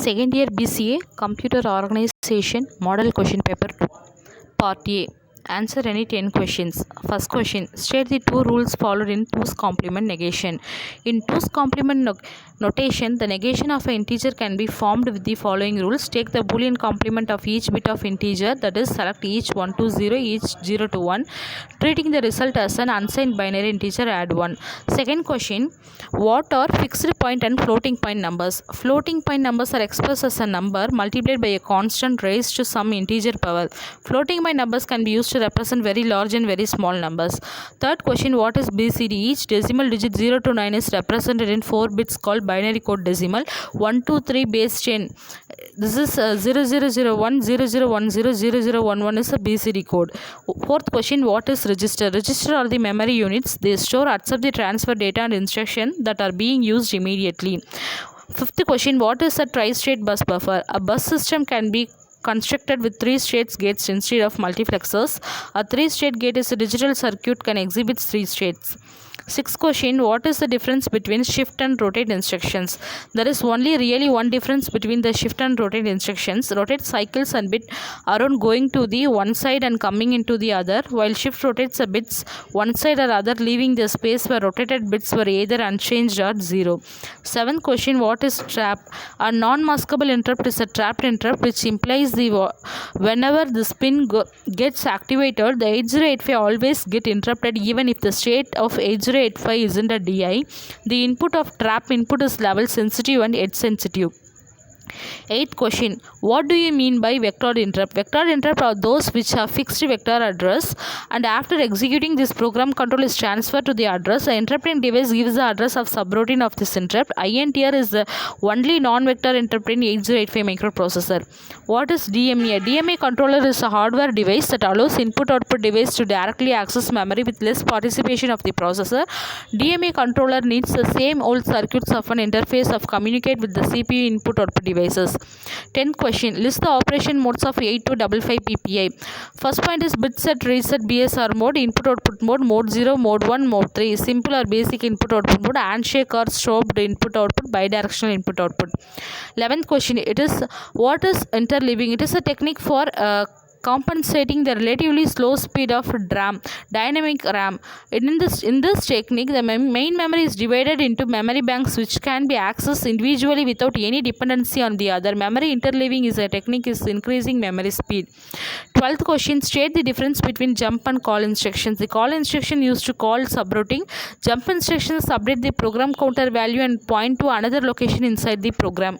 Second year BCA Computer Organization Model Question Paper 2. Part A. Answer any 10 questions. First question. State the two rules followed in 2's complement negation. In 2's complement notation, the negation of an integer can be formed with the following rules. Take the Boolean complement of each bit of integer, that is, select each 1 to 0, each 0 to 1. Treating the result as an unsigned binary integer, add 1. Second question. What are fixed point and floating point numbers? Floating point numbers are expressed as a number multiplied by a constant raised to some integer power. Floating point numbers can be used to represent very large and very small numbers. Third question. What is BCD? Each decimal digit 0 to 9 is represented in 4 bits called binary code decimal. 1, 2, 3 base 10. This is 0001, 0010, 0011 is a BCD code. Fourth question. What is register? Register are the memory units. They store, accept the transfer data and instruction that are being used immediately. Fifth question. What is a tri-state bus buffer? A bus system can be constructed with 3 states gates instead of multiplexers. A 3-state gate is a digital circuit can exhibit 3 states. Sixth question. What is the difference between shift and rotate instructions? There is only really one difference between the shift and rotate instructions. Rotate cycles a bit around going to the one side and coming into the other, while shift rotates a bits one side or other, leaving the space where rotated bits were either unchanged or 0. Seventh question. What is trap? A non-maskable interrupt is a trapped interrupt, which implies the whenever the spin gets activated, the 8085 always get interrupted even if the state of 8085 isn't a DI. The input of trap input is level sensitive and edge sensitive. Eighth question. What do you mean by vector interrupt? Vector interrupt are those which have fixed vector address, and after executing this program, control is transferred to the address. The interrupting device gives the address of subroutine of this interrupt. INTR is the only non-vector interrupt in 8085 microprocessor. What is DMA? DMA controller is a hardware device that allows input-output device to directly access memory with less participation of the processor. DMA controller needs the same old circuits of an interface of communicate with the CPU input-output devices. 10th question. List the operation modes of 8255 PPI. First point is bit set, reset, BSR mode, input output mode, mode 0, mode 1, mode 3, simple or basic input output mode, handshake or stopped input output, bidirectional input output. 11th question. What is interleaving? It is a technique for compensating the relatively slow speed of DRAM, dynamic RAM. In this technique, the main memory is divided into memory banks which can be accessed individually without any dependency on the other. Memory interleaving is a technique is increasing memory speed. 12th question. State the difference between jump and call instructions. The call instruction used to call subroutine. Jump instructions update the program counter value and point to another location inside the program.